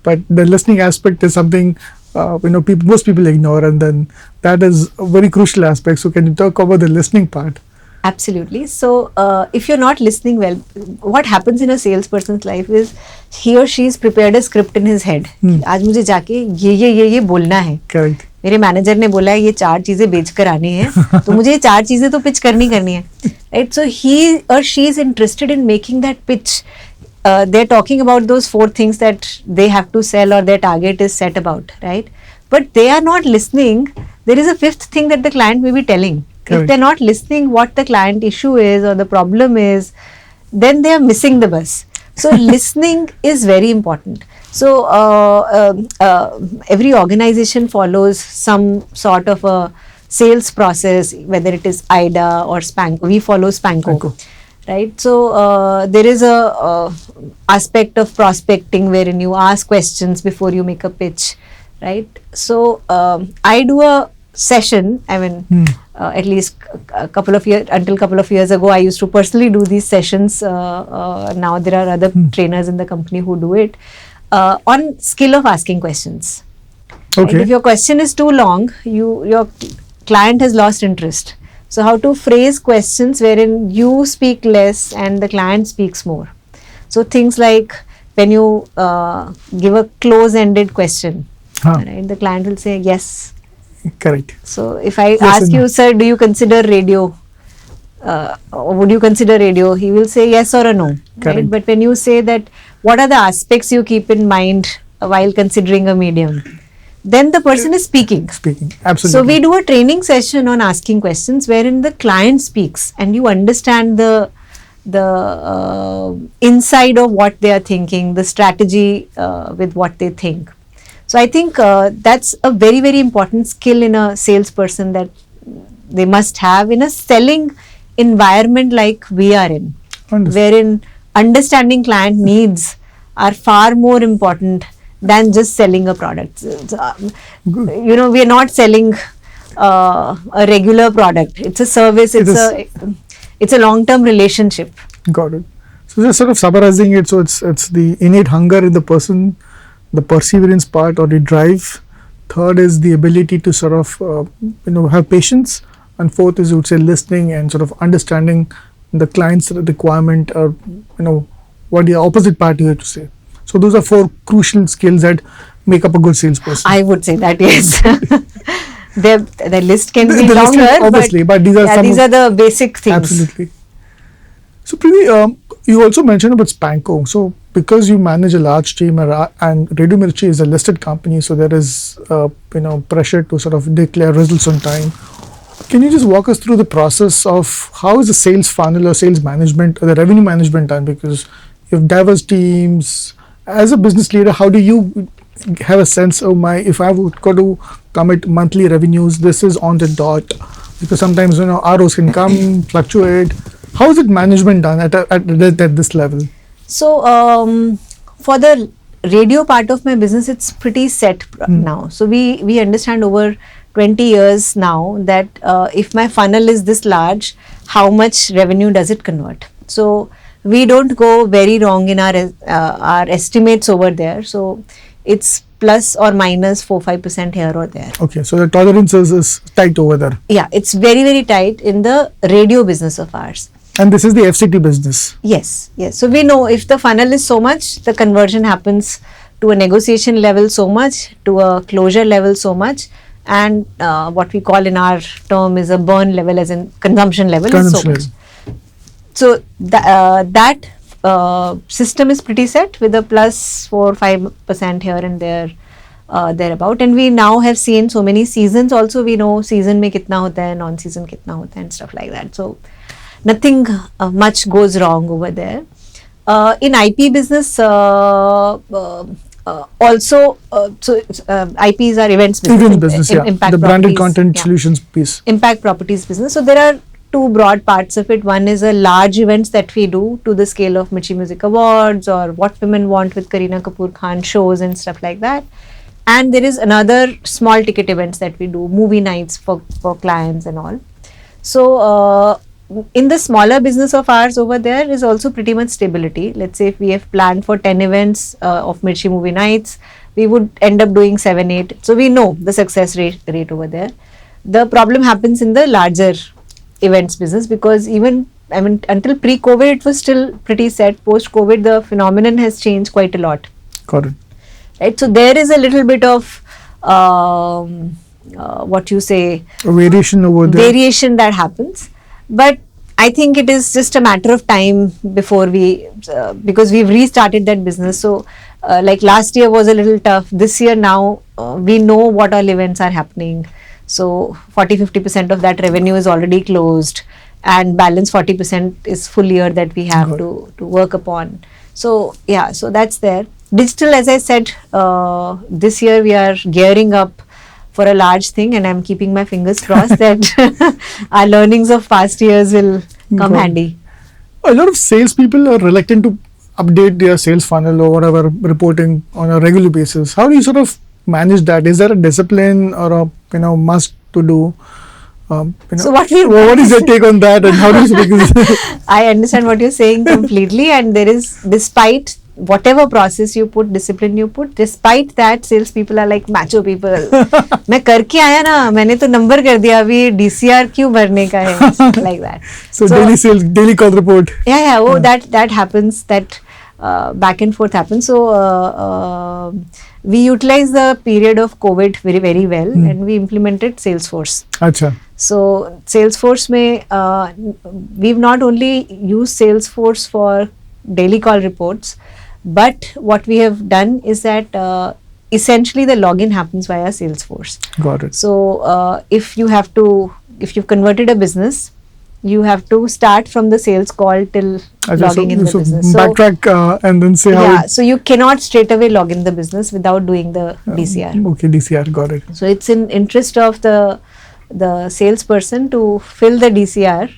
but the listening aspect is something most people ignore, and then that is a very crucial aspect. So can you talk about the listening part? Absolutely. So if you're not listening well, what happens in a salesperson's life is he or she is prepared a script in his head. आज मुझे जाके ये बोलना है. Correct. मेरे manager ने बोला है ये 4 चीजें बेचकर आनी है, तो मुझे ये 4 चीजें तो पिच करनी है. Right? So he or she is interested in making that pitch. They're talking about those 4 things that they have to sell or their target is set about, right? But they are not listening. There is a 5th thing that the client may be telling. Correct. If they're not listening what the client issue is or the problem is, then they are missing the bus. So listening is very important. So every organization follows some sort of a sales process, whether it is IDA or SPANCO. We follow SPANCO. Right? So there is a aspect of prospecting wherein you ask questions before you make a pitch. Right? So I do a session. I mean, at least until couple of years ago, I used to personally do these sessions. Now there are other trainers in the company who do it on skill of asking questions. Okay. Right? If your question is too long, your client has lost interest. So how to phrase questions wherein you speak less and the client speaks more. So things like when you give a close-ended question, right, the client will say yes. Correct. So if I ask you, sir, do you consider radio? Or would you consider radio? He will say yes or a no. Right? But when you say that what are the aspects you keep in mind while considering a medium? Then the person is speaking. Absolutely. So we do a training session on asking questions wherein the client speaks and you understand the inside of what they are thinking, the strategy with what they think. So I think that's a very, very important skill in a salesperson that they must have in a selling environment like we are in, wherein understanding client needs are far more important than just selling a product. We are not selling a regular product. It's a service. It's a long-term relationship. Got it. So just sort of summarizing it, so it's the innate hunger in the person, the perseverance part or the drive. Third is the ability to sort of have patience, and fourth is, you would say, listening and sort of understanding the client's requirement or what the opposite party has to say. So those are 4 crucial skills that make up a good salesperson. I would say that, yes. The list can be longer, obviously, but these are the basic things. Absolutely. So Preeti, you also mentioned about SPANCO. So because you manage a large team and Radio Mirchi is a listed company, so there is pressure to sort of declare results on time. Can you just walk us through the process of how is the sales funnel or sales management or the revenue management done? Because you have diverse teams. As a business leader, how do you have a sense of if I would go to commit monthly revenues, this is on the dot? Because sometimes ROs can come, fluctuate. How is it management done at this level? So for the radio part of my business, it's pretty set now. So we understand over 20 years now that if my funnel is this large, how much revenue does it convert? So we don't go very wrong in our estimates over there. So it's plus or minus 4-5% here or there. Okay, so the tolerance is tight over there. Yeah, it's very, very tight in the radio business of ours. And this is the FCT business. Yes. So we know if the funnel is so much, the conversion happens to a negotiation level so much, to a closure level so much, and what we call in our term is a burn level, as in consumption level is so much. So that system is pretty set with a plus 4-5% here and there, thereabout. And we now have seen so many seasons. Also, we know season mein kitna hota hai, non-season kitna hota hai, and stuff like that. So nothing much goes wrong over there. In IP business, also, IPs are events business. Impact the branded content solutions piece. Impact properties business. So there are 2 broad parts of it. One is a large events that we do to the scale of Mirchi Music Awards or What Women Want with Kareena Kapoor Khan shows and stuff like that. And there is another small ticket events that we do, movie nights for clients and all. So in the smaller business of ours over there is also pretty much stability. Let's say if we have planned for 10 events of Mirchi movie nights, we would end up doing 7-8. So we know the success rate over there. The problem happens in the larger events business because until pre-COVID it was still pretty set. Post-COVID the phenomenon has changed quite a lot. Got it. Right, so there is a little bit of what you say, variation over there. Variation that happens, but I think it is just a matter of time before because we've restarted that business. So like last year was a little tough. This year now we know what all events are happening. So 40-50% of that revenue is already closed, and balance 40% is full year that we have to work upon. So yeah, so that's there. Digital, as I said, this year we are gearing up for a large thing, and I'm keeping my fingers crossed that our learnings of past years will come handy. A lot of salespeople are reluctant to update their sales funnel or whatever reporting on a regular basis. How do you sort of manage that? Is there a discipline or a must to do? So what is your take on that, and how do you I understand what you're saying completely, and there is, despite whatever process you put, discipline you put, despite that sales people are like macho people. मैं करके आया ना, मैंने तो number कर दिया, अभी DCR क्यों भरने का है, like that. So daily sales, daily call report. Yeah. That happens. That back and forth happens. So we utilized the period of COVID very, very well, and we implemented Salesforce. Acha. So Salesforce में we've not only used Salesforce for daily call reports, But what we have done is that essentially the login happens via Salesforce. Got it. So if you've converted a business, you have to start from the sales call till logging in the business. So backtrack and then say how. Yeah, so you cannot straight away log in the business without doing the DCR. Okay, DCR, got it. So it's in interest of the salesperson to fill the DCR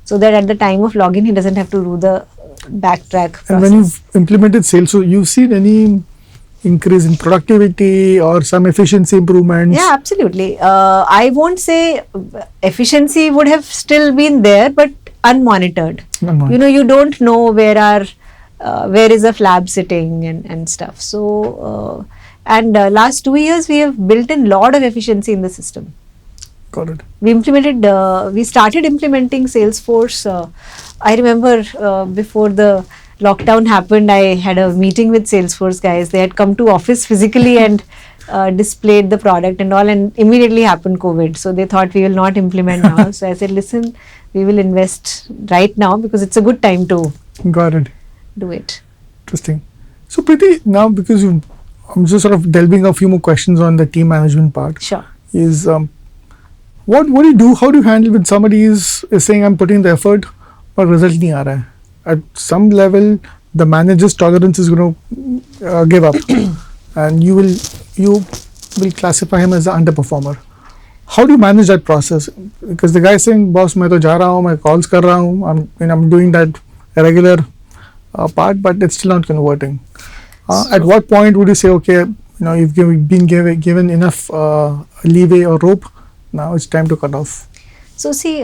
so that at the time of login he doesn't have to do the backtrack process. And when you've implemented sales, so you've seen any increase in productivity or some efficiency improvements? Yeah, absolutely. I won't say efficiency would have still been there, but unmonitored. You know, you don't know where is a flab sitting and stuff. So, last 2 years we have built in lot of efficiency in the system. Got it. We started implementing Salesforce. I remember before the lockdown happened, I had a meeting with Salesforce guys. They had come to office physically and displayed the product and all, and immediately happened COVID. So they thought we will not implement now. So I said, listen, we will invest right now because it's a good time to Got it. do it. Interesting. So Preeti, now because I'm just sort of delving a few more questions on the team management part. Sure. Is what do you do? How do you handle when somebody is saying I'm putting the effort but result nahi aa raha hai? At some level, the manager's tolerance is going to give up, and you will classify him as an underperformer. How do you manage that process? Because the guy is saying, "Boss, मैं तो जा रहा हूँ, मैं calls कर रहा हूँ, I'm doing that regular part, but it's still not converting." At what point would you say, "Okay, you know, you've been given enough leeway or rope, now it's time to cut off"? So see,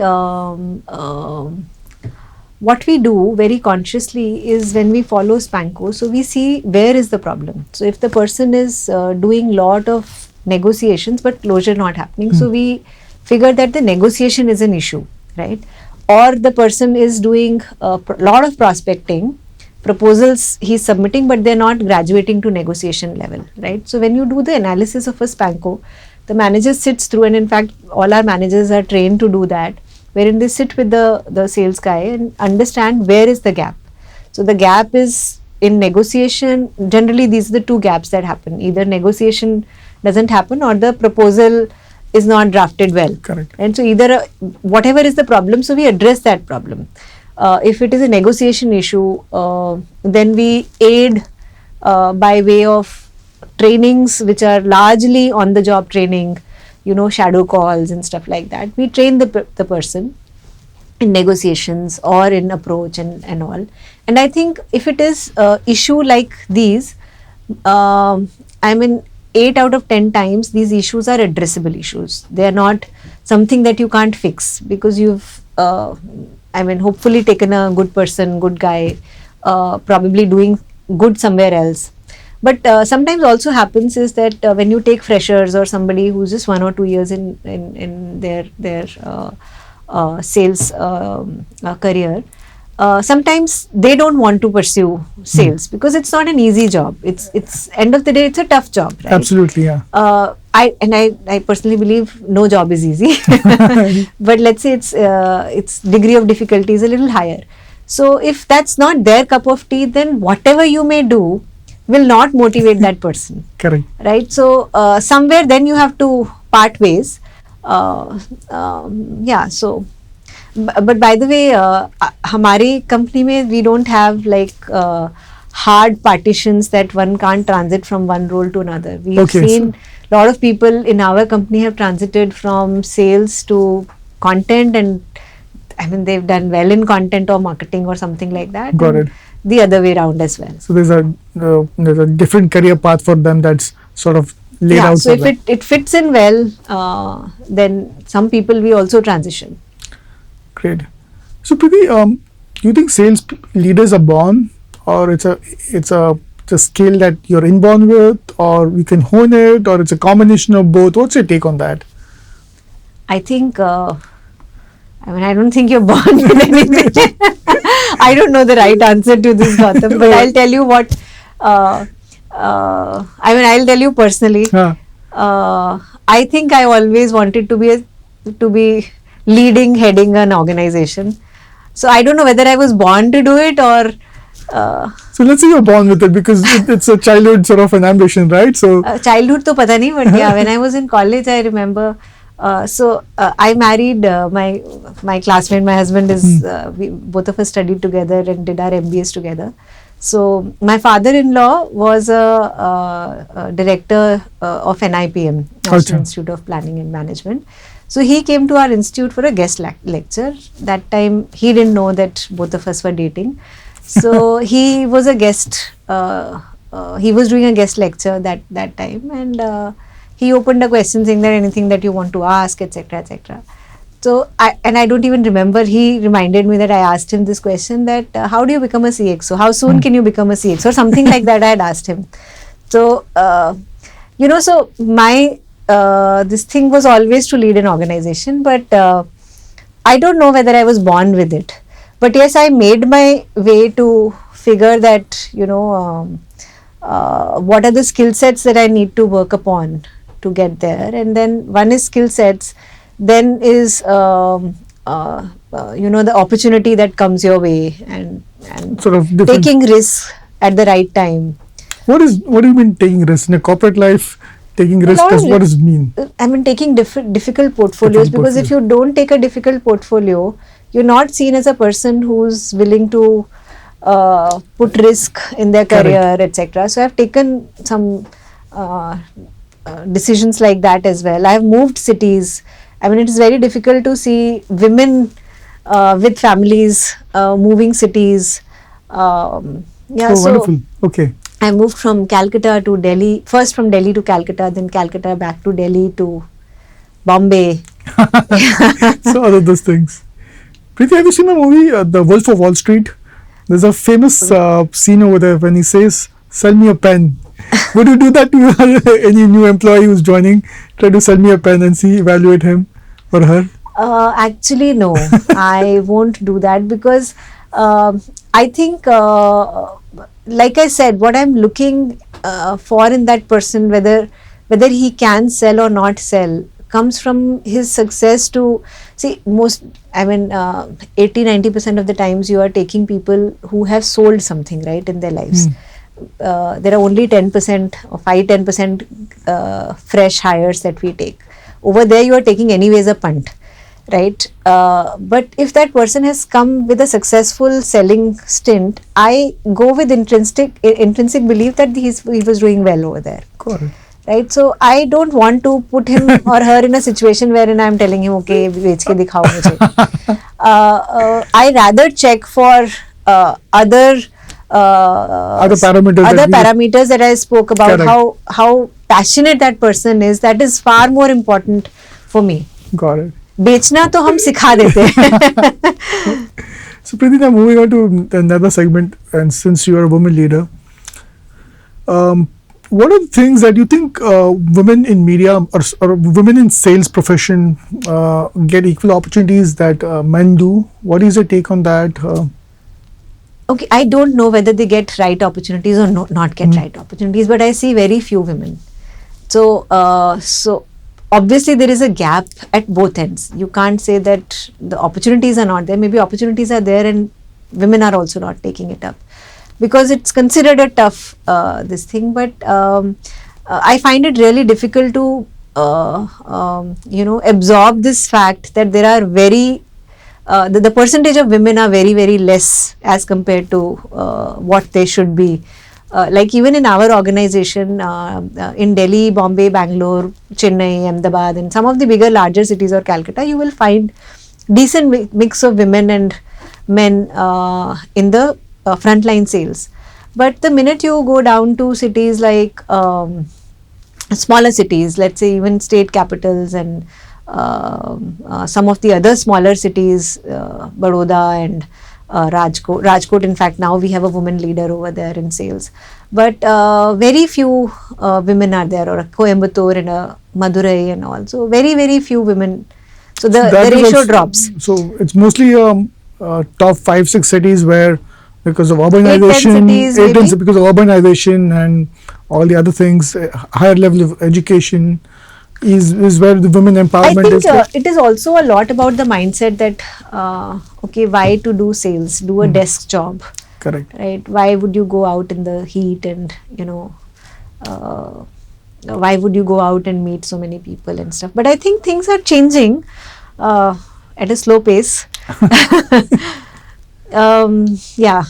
what we do very consciously is when we follow SPANCO, so we see where is the problem. So if the person is doing lot of negotiations but closure not happening, so we figure that the negotiation is an issue, right? Or the person is doing a lot of prospecting, proposals he's submitting but they're not graduating to negotiation level, right? So when you do the analysis of a SPANCO, the manager sits through, and in fact all our managers are trained to do that, wherein they sit with the sales guy and understand where is the gap. So the gap is in negotiation. Generally these are the two gaps that happen. Either negotiation doesn't happen or the proposal is not drafted well. Correct. And so either whatever is the problem, so we address that problem. If it is a negotiation issue, then we aid by way of trainings which are largely on the job training, you know, shadow calls and stuff like that. We train the person in negotiations or in approach and all. And I think if it is issue like these, I mean 8 out of 10 times these issues are addressable issues. They are not something that you can't fix because you've hopefully taken a good person, good guy, probably doing good somewhere else. But sometimes also happens is that when you take freshers or somebody who's just 1 or 2 years in their sales career, sometimes they don't want to pursue sales because it's not an easy job. It's end of the day, it's a tough job, right? Absolutely, yeah. I personally believe no job is easy, but let's say its degree of difficulty is a little higher. So if that's not their cup of tea, then whatever you may do will not motivate that person. Correct. Right? So somewhere then you have to part ways. Yeah. So, but by the way, हमारी company में we don't have like hard partitions that one can't transit from one role to another. We've seen a lot of people in our company have transited from sales to content, and I mean they've done well in content or marketing or something like that. Got it. The other way around as well. So there's a different career path for them that's sort of laid out. So if it fits in well, then some people we also transition. Great. So Preeti, you think sales leaders are born, or it's a skill that you're inborn with, or we can hone it, or it's a combination of both? What's your take on that? I think. I don't think you're born with anything. I don't know the right answer to this, Gautam, but I'll tell you what. I'll tell you personally. I think I always wanted to be heading an organization. So I don't know whether I was born to do it or. So let's say you're born with it because it's a childhood sort of an ambition, right? So Childhood to pata nahi, but yeah, when I was in college, I remember. I married my classmate. My husband is we both of us studied together and did our MBAs together. So my father-in-law was a director of NIPM, National Institute of Planning and Management. So he came to our institute for a guest lecture. That time he didn't know that both of us were dating. So he was a guest. He was doing a guest lecture that time, and he opened a question saying that anything that you want to ask, etc., etc. So I don't even remember. He reminded me that I asked him this question that how do you become a CXO? How soon can you become a CXO? Or something like that. I had asked him. So so my this thing was always to lead an organization, but I don't know whether I was born with it. But yes, I made my way to figure that what are the skill sets that I need to work upon to get there, and then one is skill sets, then is the opportunity that comes your way, and sort of taking risks at the right time. What do you mean taking risks in a corporate life? Taking risks, what does it mean? I mean taking difficult portfolios, because if you don't take a difficult portfolio, you're not seen as a person who's willing to put risk in their career, etc. So I've taken some decisions like that as well. I've moved cities. I mean, it is very difficult to see women with families moving cities. Wonderful. Okay. I moved from Calcutta to Delhi. First from Delhi to Calcutta, then Calcutta back to Delhi to Bombay. So all of those things. Preeti, have you seen the movie The Wolf of Wall Street? There's a famous scene over there when he says, "Sell me a pen." Would you do that to any new employee who's joining? Try to sell me a pen and evaluate him or her? Actually, no. I won't do that, because I think, like I said, what I'm looking for in that person, whether he can sell or not sell, comes from his success. To see, 80-90% of the times you are taking people who have sold something, right, in their lives. There are only 10% or 5-10% fresh hires that we take. Over there you are taking anyways a punt, right? But if that person has come with a successful selling stint, I go with intrinsic belief that he was doing well over there. Got it. Right? So I don't want to put him or her in a situation wherein I'm telling him, okay, बेच के दिखाओ मुझे. I rather check for other parameters that I spoke about. Correct. How passionate that person is. That is far more important for me. Got it. बेचना तो हम सिखा देते हैं. So Preeti, now moving on to another segment, and since you are a woman leader, what are the things that you think women in media or women in sales profession get equal opportunities that men do? What is your take on that? Okay, I don't know whether they get right opportunities or not get right opportunities, but I see very few women. So obviously there is a gap at both ends. You can't say that the opportunities are not there. Maybe opportunities are there and women are also not taking it up, because it's considered a tough this thing. But I find it really difficult to absorb this fact that there are the percentage of women are very, very less as compared to what they should be. Like even in our organization, in Delhi, Bombay, Bangalore, Chennai, Ahmedabad, and some of the bigger, larger cities or Calcutta, you will find decent mix of women and men in the frontline sales. But the minute you go down to cities like smaller cities, let's say even state capitals and some of the other smaller cities, Baroda and Rajkot, in fact, now we have a woman leader over there in sales. But very few women are there, or Coimbatore and Madurai and all. So very, very few women. So the ratio drops. So it's mostly top 5-6 cities where, because of urbanization, because of urbanization and all the other things, higher level of education is where the women empowerment is. I think it is also a lot about the mindset that okay, why to do sales? Do a desk job. Correct. right? Why would you go out in the heat and, why would you go out and meet so many people and stuff? But I think things are changing at a slow pace. Yeah.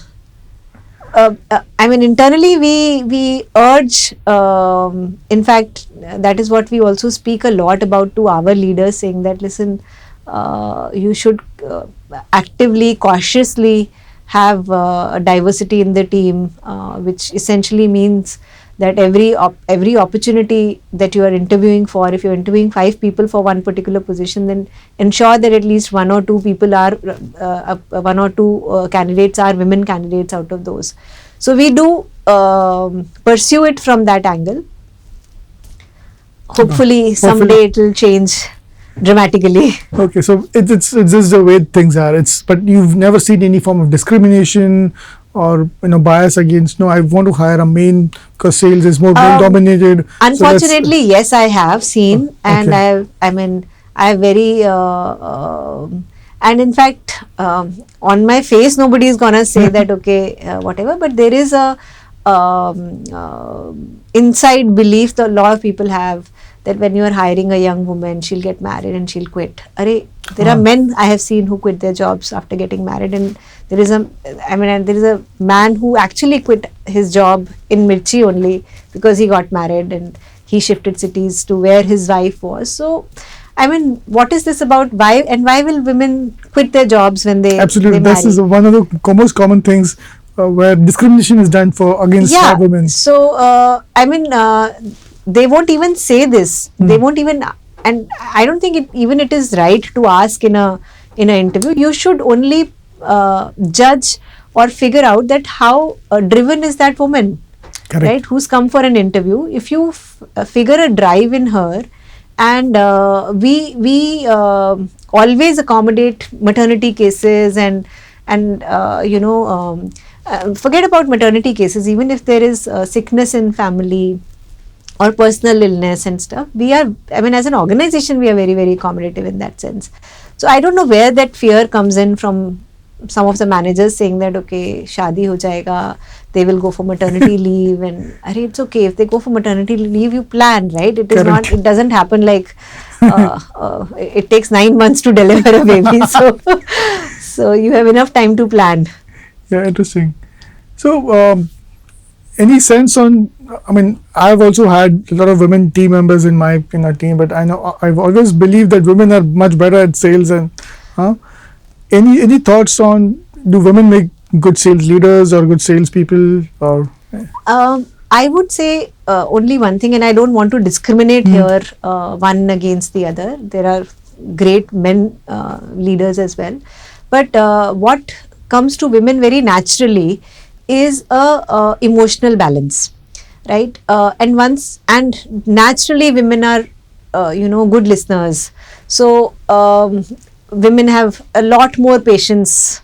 I mean, internally we urge, in fact, that is what we also speak a lot about to our leaders, saying that, listen, you should actively, cautiously have a diversity in the team, which essentially means that every opportunity that you are interviewing for, if you're interviewing 5 people for one particular position, then ensure that at least 1 or 2 people are, 1 or 2 candidates are women candidates out of those. So we do pursue it from that angle. Hopefully someday it will change dramatically. Okay, so it's just the way things are. But you've never seen any form of discrimination or bias against, no, I want to hire a main because sales is more male dominated. Unfortunately, yes, I have seen, and okay. I very and in fact, on my face nobody is gonna say that okay, whatever, but there is a inside belief that a lot of people have, that when you are hiring a young woman, she'll get married and she'll quit. There are men I have seen who quit their jobs after getting married, and there is a man who actually quit his job in Mirchi only because he got married and he shifted cities to where his wife was. So, I mean, what is this about? Why will women quit their jobs when they absolutely they this is one of the most common things where discrimination is done against women. So, I mean, they won't even say this. They won't even, and I don't think it is right to ask in a interview. You should only judge or figure out that how driven is that woman. Correct. Right? Who's come for an interview. If you figure a drive in her, and we always accommodate maternity cases and forget about maternity cases. Even if there is sickness in family or personal illness and stuff, we are, I mean, as an organization, we are very, very accommodative in that sense. So I don't know where that fear comes in from some of the managers saying that, okay, shadi ho jayega, they will go for maternity leave, and it's okay, if they go for maternity leave, you plan, right? It is not, it doesn't happen like it takes 9 months to deliver a baby. So you have enough time to plan. Yeah, interesting. So any sense on, I mean, I've also had a lot of women team members in our team, but I know I've always believed that women are much better at sales. And any thoughts on, do women make good sales leaders or good sales people? Or I would say only one thing, and I don't want to discriminate here one against the other. There are great men leaders as well, but what comes to women very naturally is a emotional balance, right? And naturally women are good listeners. So women have a lot more patience,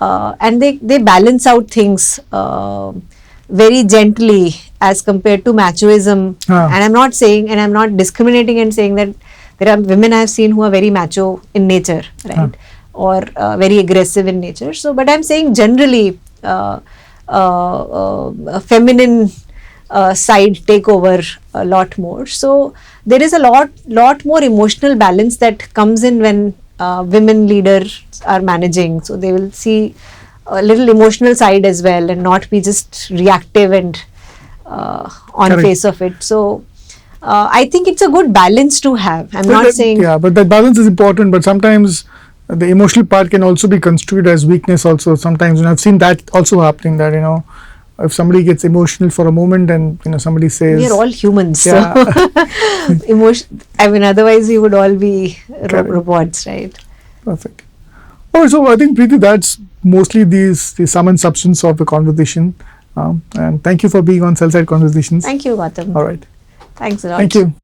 and they balance out things very gently as compared to machoism. And I'm not saying, and I'm not discriminating and saying that there are women I've seen who are very macho in nature, right? Or very aggressive in nature. So, but I'm saying generally a feminine side take over a lot more. So there is a lot more emotional balance that comes in when women leaders are managing. So they will see a little emotional side as well, and not be just reactive and on Correct. face of it. So I think it's a good balance to have. I'm but not saying, but that balance is important. But sometimes the emotional part can also be construed as weakness also sometimes, and I've seen that also happening, that if somebody gets emotional for a moment and somebody says, we are all humans, yeah. So I mean, otherwise we would all be robots, right? Perfect. Oh, so I think, Preeti, that's mostly the sum and substance of the conversation, and thank you for being on Sell Side Conversations. Thank you, Gautam. All right, Thanks a lot. thank you.